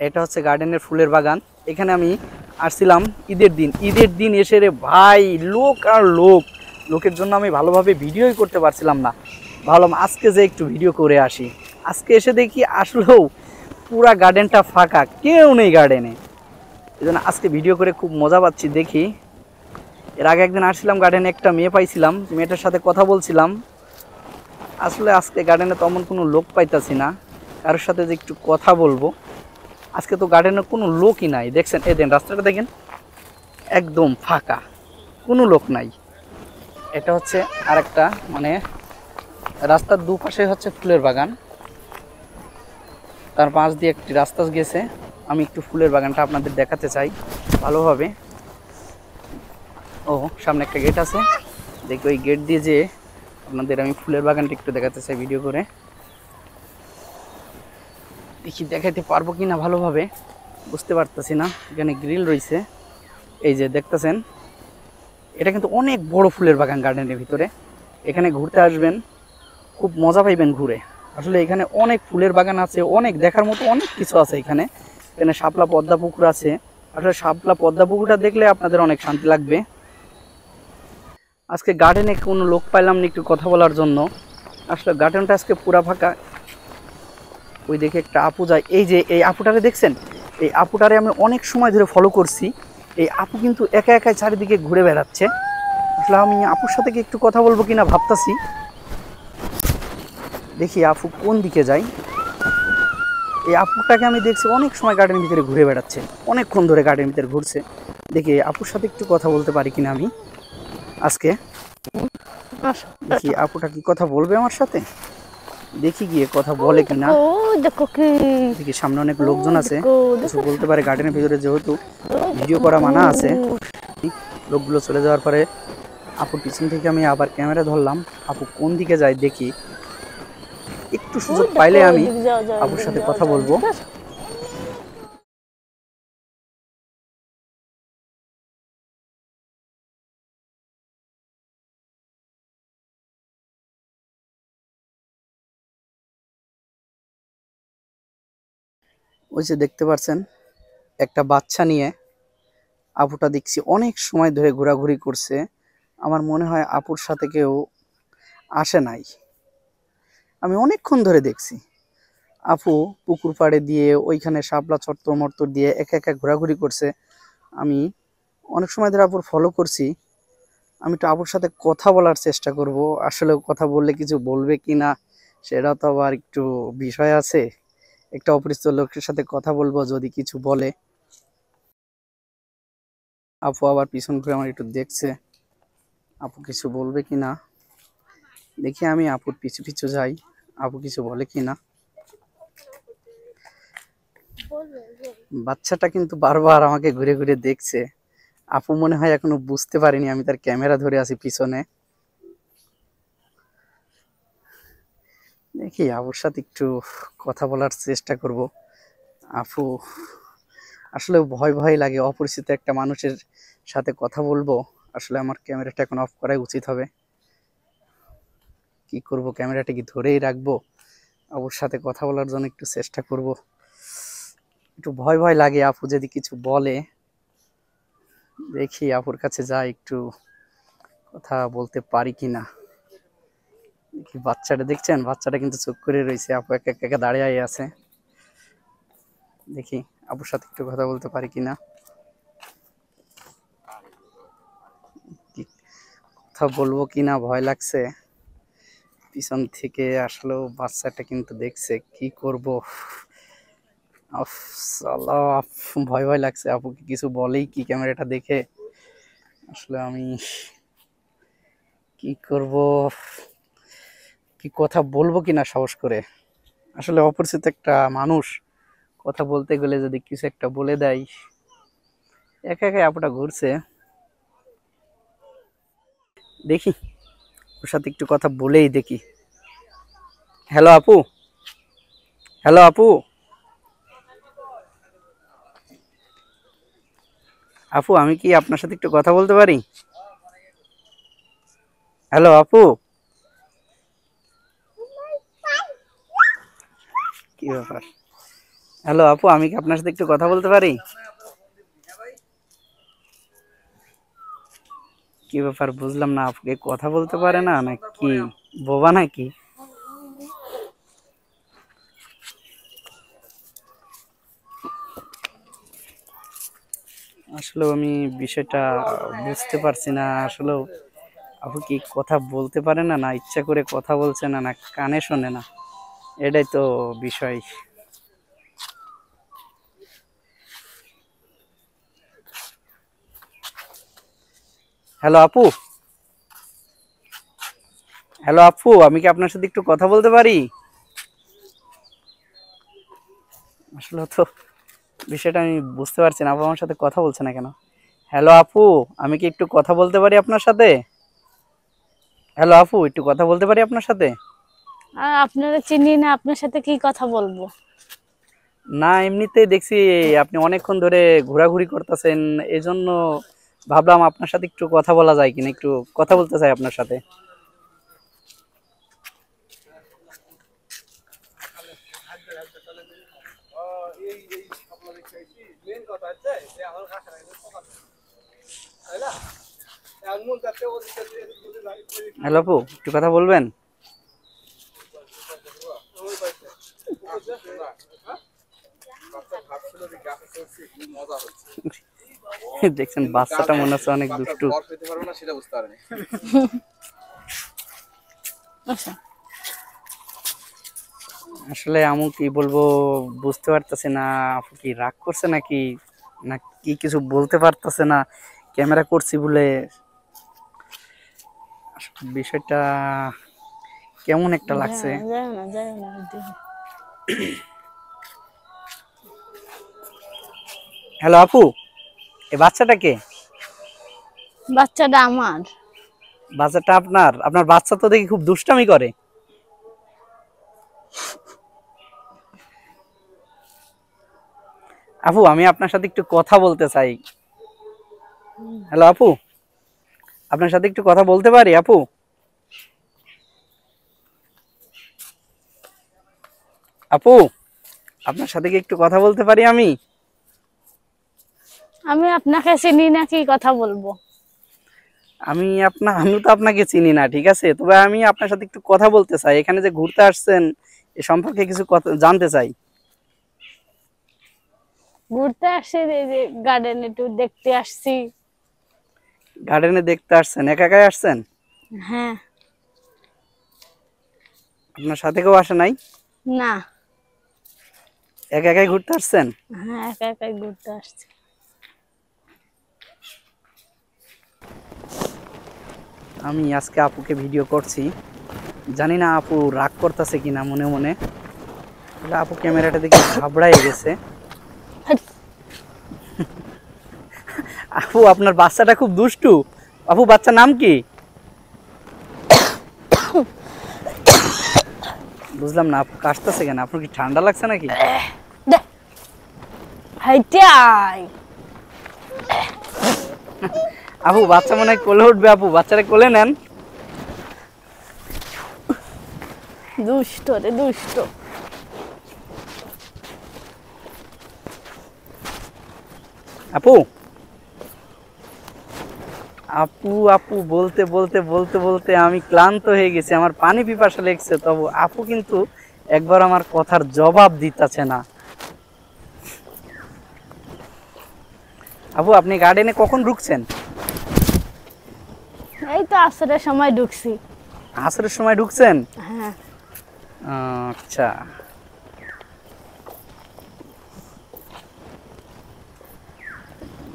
এটা হচ্ছে গার্ডেনের ফুলের বাগান। এখানে আমি আসছিলাম ঈদের দিন এসে রে ভাই লোক আর লোক, লোকের জন্য আমি ভালোভাবে ভিডিওই করতে পারছিলাম না। ভাবলাম আজকে যে একটু ভিডিও করে আসি। আজকে এসে দেখি আসলেও পুরা গার্ডেনটা ফাঁকা, কেউ নেই গার্ডেনে। এই জন্য আজকে ভিডিও করে খুব মজা পাচ্ছি। দেখি, এর আগে একদিন আসছিলাম গার্ডেনে, একটা মেয়ে পাইছিলাম, মেয়েটার সাথে কথা বলছিলাম। আসলে আজকে গার্ডেনে তেমন কোনো লোক পাইতাছি না, কারোর সাথে যে একটু কথা বলবো। আজকে তো গার্ডেনে কোনো লোকই নাই, দেখছেন এই দেন রাস্তাটা দেখেন একদম ফাঁকা, কোনো লোক নাই। এটা হচ্ছে আরেকটা মানে রাস্তার দুপাশে হচ্ছে ফুলের বাগান, তার পাশ দিয়ে একটি রাস্তা গেছে। আমি একটু ফুলের বাগানটা আপনাদের দেখাতে চাই ভালোভাবে। ও সামনে একটা গেট আছে, দেখি ওই গেট দিয়ে যে আপনাদের আমি ফুলের বাগানটা একটু দেখাতে চাই ভিডিও করে। দেখি দেখাইতে পারবো কি না ভালোভাবে, বুঝতে পারতেছি না। এখানে গ্রিল রয়েছে, এই যে দেখতেছেন। এটা কিন্তু অনেক বড় ফুলের বাগান গার্ডেনের ভিতরে। এখানে ঘুরতে আসবেন, খুব মজা পাইবেন ঘুরে। আসলে এখানে অনেক ফুলের বাগান আছে, অনেক দেখার মতো অনেক কিছু আছে এখানে। এখানে শাপলা পদ্মা পুকুর আছে। আসলে শাপলা পদ্মা পুকুরটা দেখলে আপনাদের অনেক শান্তি লাগবে। আজকে গার্ডেনে কোনো লোক পাইলাম না একটু কথা বলার জন্য। আসলে গার্ডেনটা আজকে পুরা ফাঁকা। ওই দেখে একটা আপু যায়, এই যে এই আপুটারে দেখছেন, এই আপুটারে আমি অনেক সময় ধরে ফলো করছি। এই আপু কিন্তু একা একাই চারিদিকে ঘুরে বেড়াচ্ছে। আসলে আমি আপুর সাথে কি একটু কথা বলবো কিনা ভাবতাছি। দেখি আপু কোন দিকে যায়। এই আপুটাকে আমি দেখছি অনেক সময় গার্ডেনের ভিতরে ঘুরে বেড়াচ্ছে, অনেকক্ষণ ধরে গার্ডেনের ভিতরে ঘুরছে। দেখি আপুর সাথে একটু কথা বলতে পারি কিনা আমি আজকে। দেখি আপুটা কি কথা বলবে আমার সাথে, দেখি গিয়ে কথা বলে কিনা। দেখি সামনে অনেক লোকজন আছে, কিছু বলতে পারে গার্ডেনের ভিতরে, যেহেতু ভিডিও করা মানা আছে। লোকগুলো চলে যাওয়ার পরে আপুর পিছন থেকে আমি আবার ক্যামেরা ধরলাম। আপু কোন দিকে যায় দেখি, একটু সুযোগ পাইলে আমি আপুর সাথে কথা বলবো। ওই যে দেখতে পাচ্ছেন একটা বাচ্চা নিয়ে আপুটা দেখছি অনেক সময় ধরে ঘোরাঘুরি করছে। আমার মনে হয় আপুর সাথে কেউ আসে নাই, আমি অনেকক্ষণ ধরে দেখছি। আপু পুকুর পাড়ে দিয়ে ওইখানে শাপলা চত্বর মর্তর দিয়ে একা একা ঘোরাঘুরি করছে। আমি অনেক সময় ধরে আপুর ফলো করছি। আমি একটু আপুর সাথে কথা বলার চেষ্টা করব। আসলে কথা বললে কিছু বলবে কি না সেটা তো আবার একটু বিষয় আছে। একটা অপরিচিত লোকের সাথে কথা বলবো, যদি কিছু বলে। আপু আবার পিছন ঘুরে আমার একটু দেখছে, আপু কিছু বলবে কি না। দেখি আমি আপুর পিছু পিছু যাই, আপু কিছু বলে কি না। বাচ্চাটা কিন্তু বারবার আমাকে ঘুরে ঘুরে দেখছে। আপু মনে হয় এখনো বুঝতে পারিনি আমি তার ক্যামেরা ধরে আছি পিছনে। দেখি আপুর সাথে একটু কথা বলার চেষ্টা করব। আপু আসলে ভয় ভয় লাগে, অপরিচিত একটা মানুষের সাথে কথা বলবো। আসলে আমার ক্যামেরাটা এখন অফ করাই উচিত হবে। কি করব, ক্যামেরাটা কি ধরেই রাখবো? আপুর সাথে কথা বলার জন্য একটু চেষ্টা করব। একটু ভয় ভয় লাগে আপু যদি কিছু বলে। দেখি আপুর কাছে যাই, একটু কথা বলতে পারি কিনা। দেখি বাচ্চাটা দেখছেন, বাচ্চাটা কিন্তু চুপ করে রয়েছে, আপু একা একা দাঁড়িয়ে আছে। দেখি আপুর সাথে একটু কথা বলতে পারি কিনা। কি কথা বলবো কিনা ভয় লাগছে। পিছন থেকে আসলেও বাচ্চাটা কিন্তু দেখছে, কি করব। ভয় ভয় লাগছে, আপুকে কিছু বলেই কি ক্যামেরাটা দেখে। আসলে আমি কি করব, কি কথা বলবো কিনা সাহস করে। আসলে অপরিচিত একটা মানুষ, কথা বলতে গেলে যদি কিছু একটা বলে দেয়। একা একা আপুটা ঘুরছে, দেখি ওর সাথে একটু কথা বলেই দেখি। হ্যালো আপু, হ্যালো আপু, আপু আমি কি আপনার সাথে একটু কথা বলতে পারি? হ্যালো আপু, কি ব্যাপার? হ্যালো আপু, আমি কি আপনার সাথে একটু কথা বলতে পারি? কি ব্যাপার বুঝলাম না, আপুকে কথা বলতে পারে না নাকি বোবা নাকি? আসলে আমি বিষয়টা বুঝতে পারছি না। আসলে আপু কি কথা বলতে পারে না, না ইচ্ছা করে কথা বলছে না, না কানে শোনে না, এটাই তো বিষয়। হ্যালো আপু, হ্যালো আপু, আমি কি আপনার সাথে একটু কথা বলতে পারি? আসলে তো বিষয়টা আমি বুঝতে পারছি না, আপু আমার সাথে কথা বলছে না কেন? হ্যালো আপু, আমি কি একটু কথা বলতে পারি আপনার সাথে? হ্যালো আপু, একটু কথা বলতে পারি আপনার সাথে? আর আপনারা চিনি না, আপনার সাথে কি কথা বলবো? না, এমনিতেই দেখছি আপনি অনেকক্ষণ ধরে ঘোরাঘুরি করতেছেন, এজন্য ভাবলাম আপনার সাথে একটু কথা বলা যায় কিনা, একটু কথা বলতে চাই আপনার সাথে। হ্যালো আপু, একটু কথা বলবেন? দেখছেন বাচ্চাটা মনে হচ্ছে অনেক দুষ্টু। আচ্ছা, আসলে আমু কি বলবো বুঝতে পারতেছে না, আপু কি রাগ করছে নাকি, না কি কিছু বলতে পারতেছে না ক্যামেরা করছি বলে। আসলে বিষয়টা কেমন একটা লাগছে। যাই না হ্যালো আপু, এই বাচ্চাটা কে? বাচ্চাটা আমার। বাচ্চাটা আপনার? আপনার বাচ্চা তো দেখি খুব দুষ্টামি করে। আপু, আমি আপনার সাথে একটু কথা বলতে চাই। হ্যালো আপু, আপনার সাথে একটু কথা বলতে পারি আপু? আপু, আপনার সাথে কি একটু কথা বলতে পারি আমি? আমি আপনাকে চিনি না, কি কথা বলবো? আমি তো আপনাকে চিনি না, ঠিক আছে, তবে আমি আপনার সাথে একটু কথা বলতে চাই। এখানে যে ঘুরতে আসছেন এ সম্পর্কে কিছু কথা জানতে চাই। ঘুরতে আসছি, এই যে গার্ডেন একটু দেখতে আসছি। গার্ডেনে দেখতে আসছেন? একা একাই আসছেন? হ্যাঁ। আপনার সাথে কেউ আসে নাই? না। একা একাই ঘুরতে আসছেন? হ্যাঁ, একা একাই ঘুরতে আসছি। আমি আজকে আপুকে ভিডিও করছি, জানি না আপু রাগ করতেছে কিনা মনে মনে। তাহলে আপু ক্যামেরাটা দেখে ঘাবড়াই গেছে। আপু, আপনার বাচ্চাটা খুব দুষ্টু। আপু, বাচ্চার নাম কি? বুঝলাম না, আপু কাশতেছে কেন? আপনার কি ঠান্ডা লাগছে নাকি? হাইটাই আপু, বাচ্চা মনে হয় কোলে উঠবে, আপু বাচ্চারা কোলে নেন। দুষ্ট রে দুষ্ট। আপু, আপু আপু বলতে বলতে বলতে বলতে আমি ক্লান্ত হয়ে গেছি, আমার পানি পিপাসা লেগেছে, তবু আপু কিন্তু একবার আমার কথার জবাব দিতেছে না। আপু, আপনি গার্ডেনে কখন ঢুকছেন? এই তো আসরের সময় ঢুকছি। আসরের সময় ঢুকছেন? হ্যাঁ। আচ্ছা।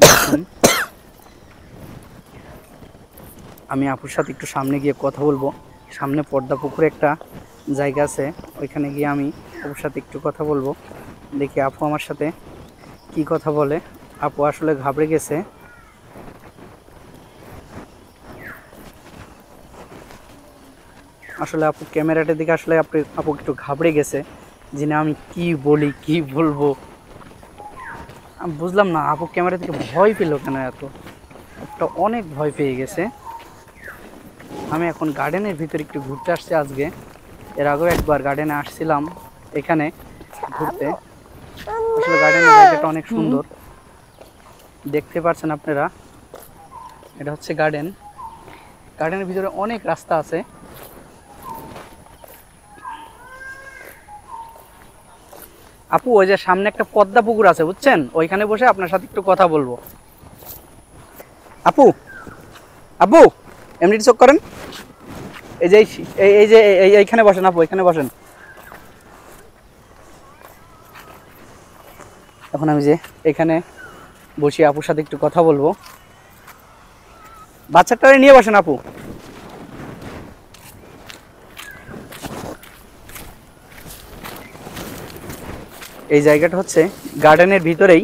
দেখুন, আমি আপুর সাথে একটু সামনে গিয়ে কথা বলবো। সামনে পদ্মা পুকুরে একটা জায়গা আছে, ওইখানে গিয়ে আমি আপুর সাথে একটু কথা বলবো। দেখি আপু আমার সাথে কি কথা বলে। আপু আসলে ঘাবড়ে গেছে। আসলে আপু ক্যামেরাটার দিকে আসলে আপু একটু ঘাবড়ে গেছে, যে না আমি কি বলি কি বলবো। আমি বুঝলাম না আপু ক্যামেরা থেকে ভয় পেল কেন এত। একটা অনেক ভয় পেয়ে গেছে। আমি এখন গার্ডেনের ভিতরে একটু ঘুরতে আসছি আজকে। এর আগেও একবার গার্ডেনে আসছিলাম এখানে ঘুরতে। জায়গাটা অনেক সুন্দর, দেখতে পাচ্ছেন আপনারা। এটা হচ্ছে গার্ডেন, গার্ডেনের ভিতরে অনেক রাস্তা আছে। আপু ওই যে সামনে একটা পদ্মা পুকুর আছে বুঝছেন, ওইখানে বসে আপনার সাথে একটু কথা বলবো। আপু, আপু এমনি চোখ করেন, এই যে এই যে এইখানে বসেন আপু, এখানে বসেন। এখন আমি যে এখানে বসে আপুর সাথে একটু কথা বলবো। বাচ্চাটারে নিয়ে বসেন আপু। এই জায়গাটা হচ্ছে গার্ডেনের ভিতরেই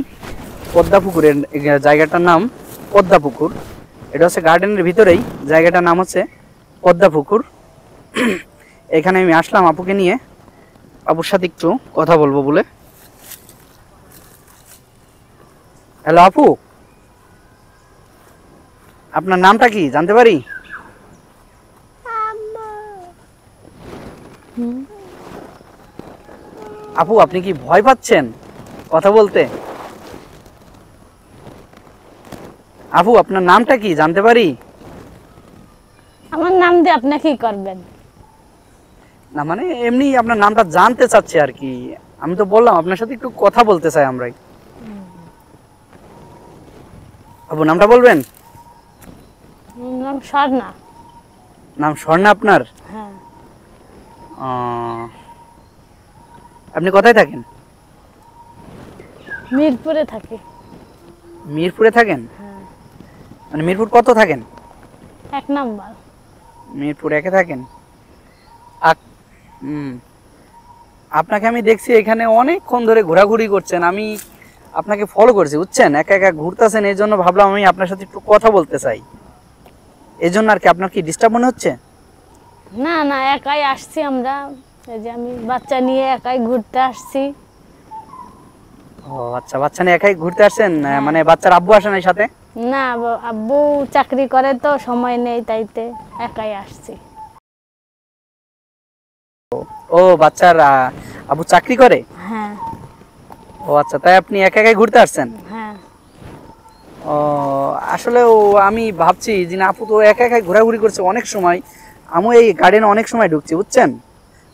পদ্মা পুকুরের জায়গাটার নাম পদ্মা পুকুর। এটা হচ্ছে গার্ডেনের ভিতরেই, জায়গাটার নাম হচ্ছে পদ্মা পুকুর। এখানে আমি আসলাম আপুকে নিয়ে, আপুর সাথে একটু কথা বলবো বলে। হ্যালো আপু, আপনার নামটা কি জানতে পারি? আপু আপনি কি ভয় পাচ্ছেন কথা বলতে? আপু আপনার নামটা কি জানতে পারি? আমার নাম দিয়ে আপনি কি করবেন? না মানে এমনি আপনার নামটা জানতে চাচ্ছি আর কি। আমি তো বললাম আপনার সাথে একটু কথা বলতে চাই আমরাই। আপু নামটা বলবেন? আমার নাম স্বর্ণা। নাম স্বর্ণা আপনার? হ্যাঁ। আপনি কোথায় থাকেন? মিরপুরে থাকি। মিরপুরে থাকেন? হ্যাঁ। মানে মিরপুর কত থাকেন? 1 নাম্বার। মিরপুর 1-এ থাকেন? আপনাকে আমি দেখছি এখানে অনেকক্ষণ ধরে ঘোরাঘুরি করছেন, আমি আপনাকে ফলো করছি বুঝছেন, একা একা ঘুরতেছেন, এই জন্য ভাবলাম আমি আপনার সাথে একটু কথা বলতে চাই, এই জন্য আর কি। আপনার কি ডিস্টার্ব মনে হচ্ছে? না না, একাই আসছি আমরা, এই যে আমি বাচ্চা নিয়ে একাই ঘুরতে আসছি। ও আচ্ছা, বাচ্চা নিয়ে একাই ঘুরতে আসছেন? হ্যাঁ। মানে বাচ্চার আব্বু আসে নাই সাথে? না, আব্বু চাকরি করে তো সময় নেই, তাইতে একাই আসছি। ও বাচ্চার আব্বু চাকরি করে? হ্যাঁ। ও আচ্ছা, তাই আপনি একা একাই ঘুরতে আসছেন? হ্যাঁ। ও আসলে আমি ভাবছি যে না, আপু তো একা একাই ঘোরাঘুরি করছে অনেক সময়, আমি এই গার্ডেনে অনেক সময় ঢুকছি বুঝছেন।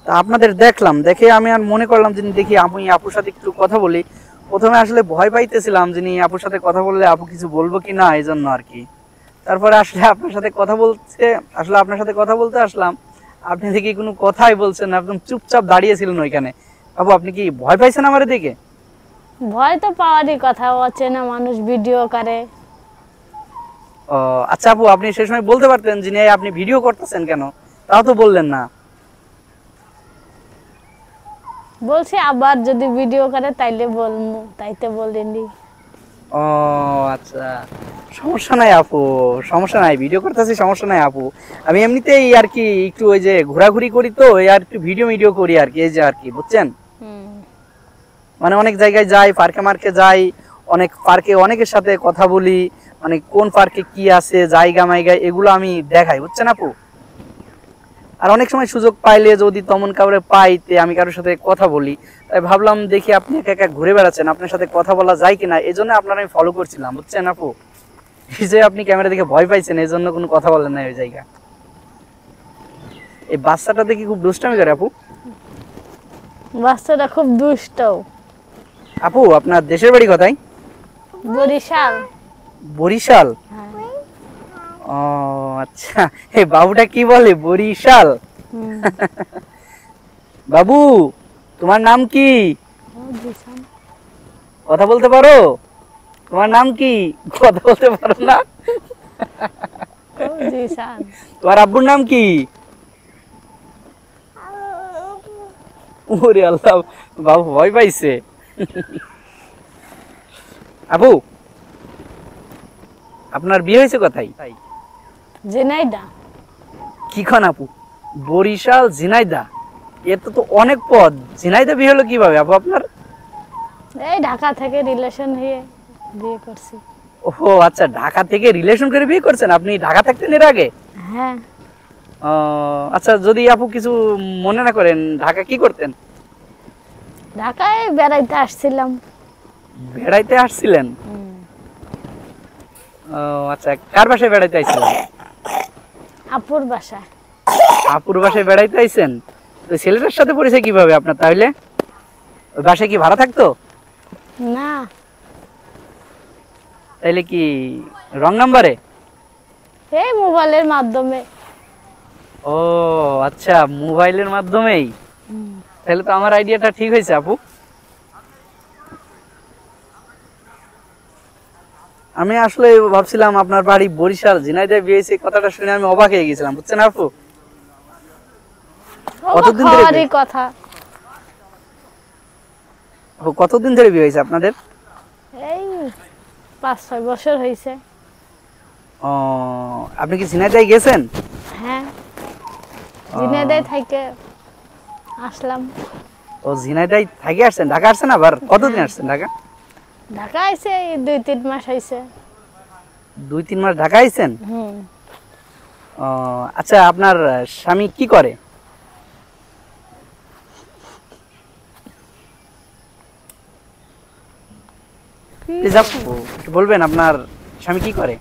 তা আপনাদের দেখলাম, দেখে আমি আর মনে করলাম যে দেখি আমি আপুর সাথে একটু কথা বলি। প্রথমে আসলে ভয় পাইতেছিলাম যে আপুর সাথে কথা বললে আপু কিছু বলবো কি না, এই জন্য আর কি। তারপরে আসলে আপনার সাথে কথা বলতে, আসলে আপনার সাথে কথা বলতে আসলাম, আপনি দেখি কোনো কথাই বলছেন না, একদম চুপচাপ দাঁড়িয়েছিলেন ওইখানে। আপু আপনি কি ভয় পাইছেন আমার দিকে? ভয় তো পাওয়ারই কথা, অচেনা মানুষ ভিডিও করে। ও আচ্ছা আপু, আপনি সে সময় বলতে পারতেন যে আপনি ভিডিও করতেছেন কেন, তাও তো বললেন না। বলছি আবার যদি ভিডিও করে তাইলে বলবো, তাইতে বলিনি। ও আচ্ছা, সমস্যা নাই আপু, সমস্যা নাই, ভিডিও করতেছি সমস্যা নাই আপু। আমি এমনিতেই আর কি একটু ওই যে ঘোরাঘুরি করি তো, এই আর একটু ভিডিও করি আর কি, এই যে আর কি বুঝছেন। মানে অনেক জায়গায় যাই, পার্কে মার্কে যাই, অনেক পার্কে অনেকের সাথে কথা বলি, মানে কোন পার্কে কি আছে জায়গা মাইগা এগুলো আমি দেখাই বুঝছেন আপু। আর অনেক সময় সুযোগ পাইলে যদি তেমন কাউরে পাইতে আমি কারোর সাথে কথা বলি, তাই ভাবলাম দেখি আপনি একা একা ঘুরে বেড়াচ্ছেন, আপনার সাথে কথা বলা যায় কিনা, এই জন্য আপনার আমি ফলো করছিলাম বুঝছেন আপু। এই যে আপনি ক্যামেরা দেখে ভয় পাইছেন, এই জন্য কোনো কথা বলেন না ওই জায়গা। এই বাচ্চাটা দেখি খুব দুষ্টামি করে আপু। বাচ্চাটা খুব দুষ্ট। আপু আপনার দেশের বাড়ি কোথায়? বরিশাল। বরিশাল? হ্যাঁ। ও আচ্ছা, এই বাবুটা কি বলে বরিশাল? বাবু তোমার নাম কি? কথা বলতে পারো? তোমার নাম কি? কথা বলতে পারো না? তোমার আব্বুর নাম কি? ওরে আল্লাহ, বাবু ভয় পাইছে। আপু আপনার বিয়ে হয়েছে কোথায়? ঝিনাইদহ। কি খান আপু, বরিশাল ঝিনাইদহ, এর তো অনেক পথ, ঝিনাইদহ বিয়ে হলো কিভাবে আপু আপনার? এই ঢাকা থেকে রিলেশন হয়ে বিয়ে করছি। ও আচ্ছা, ঢাকা থেকে রিলেশন করে বিয়ে করছেন? আপনি ঢাকা থাকতেন এর আগে? হ্যাঁ। আচ্ছা, যদি আপু কিছু মনে না করেন, ঢাকা কি করতেন? ঢাকায় বেড়াইতে আসছিলাম। বেড়াইতে আসছিলেন? ও আচ্ছা, কার বাসায় বেড়াইতে আইছিলেন? আপুর বাসায়। আপুর বাসায় বেড়াইতে আইছেন? তো ছেলেটার সাথে পরিচয় কিভাবে আপনার তাহলে? ওই বাসায় কি ভাড়া থাকতো? না, তাইলে কি রং নাম্বারে? এই মোবাইলের মাধ্যমে। ও আচ্ছা, মোবাইলের মাধ্যমেই। তাহলে তো আমার আইডিয়াটা ঠিক হয়েছে আপু। আমি আসলে ভাবছিলাম আপনার বাড়ি বরিশাল, ঝিনাইদহে বিয়ে হয়েছে, কথাটা শুনে আমি অবাক হয়ে গেছিলাম, বুঝছেন আপু? কতদিন ধরে হওয়ারই কথা। আপু, কতদিন ধরে বিয়ে হয়েছে আপনাদের? এই 5-6 বছর হয়েছে। ও, আপনি কি ঝিনাইদহে গেছেন? হ্যাঁ, ঝিনাইদহে থেকে আসলাম। ও, ঝিনাইদহে থেকে আসছেন? ঢাকা আসছেন আবার? কতদিন আসছেন ঢাকা? ঢাকা আইছে 2-3 মাস হয়েছে। 2-3 মাস ঢাকা আইছেন? হুম। ও আচ্ছা, আপনার স্বামী কি করে? প্লিজ আপু একটু বলবেন আপনার স্বামী কি করে?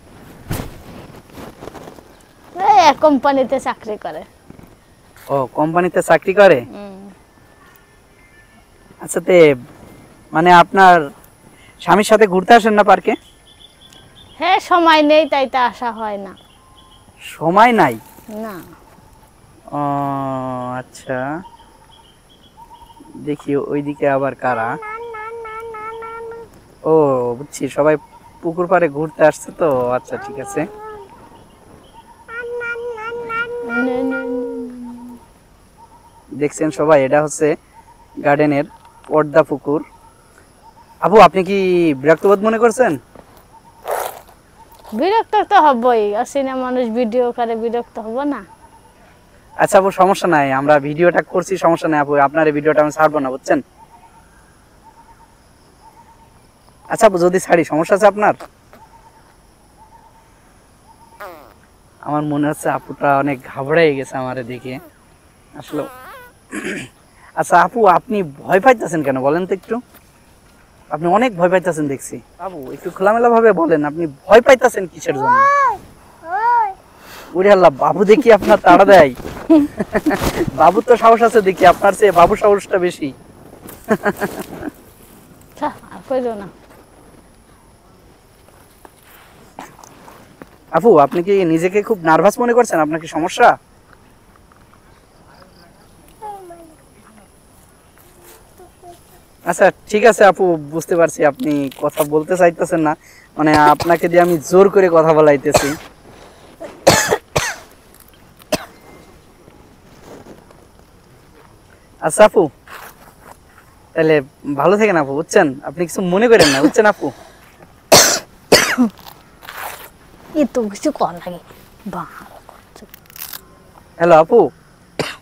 এই এক কোম্পানিতে চাকরি করে। ও, কোম্পানিতে চাকরি করে। আচ্ছা, তে মানে আপনার স্বামীর সাথে ঘুরতে আসেন না পার্কে? হ্যাঁ, সময় নেই তাই তো আসা হয় না। সময় নাই? না। ও আচ্ছা, দেখি ওইদিকে আবার কারা। ও বুঝছি, সবাই পুকুর পাড়ে ঘুরতে আসছে তো। আচ্ছা ঠিক আছে। দেখছেন সবাই, এটা হচ্ছে গার্ডেনের পর্দা পুকুর। আপু, আপনি কি বিরক্তবোধ মনে করছেন? বিরক্ত তো হবই, অচেনা মানুষ ভিডিও করে, বিরক্ত হব না? আচ্ছা আপু, সমস্যা নাই, আমরা ভিডিওটা করছি, সমস্যা নাই আপু, আপনার এই ভিডিওটা আমি ছাড়বো না, বুঝছেন? আচ্ছা আপু, যদি ছাড়ি সমস্যা আছে আপনার? আমার মনে হচ্ছে আপুটা অনেক ঘাবড়াই গেছে আমারে দেখে আসলে। আচ্ছা আপু, আপনি ভয় পাইতেছেন কেন বলেন তো একটু? আপনি অনেক ভয় পাইতেছেন দেখছি। আপু একটু খোলামেলা ভাবে বলেন, আপনি ভয় পাইতেছেন কিসের জন্য? ওরে আল্লাহ, বাবু দেখি আপনার তাড়া দেয়। বাবুর তো সাহস আছে দেখি, আপনার চেয়ে বাবুর সাহসটা বেশি। আর কইরো না। আপু, আপনি কি নিজেকে খুব নার্ভাস মনে করছেন? আপনার কি সমস্যা? আচ্ছা ঠিক আছে আপু, বুঝতে পারছি আপনি কথা বলতে চাইতেছেন না, মানে আপনাকে দিয়ে আমি জোর করে কথা বলাইতেছি। আচ্ছা আপু, তাহলে ভালো থাকেন আপু, বুঝছেন? আপনি কিছু মনে করেন না, বুঝছেন আপু? এ তো কিছু কর লাগে। হ্যালো আপু।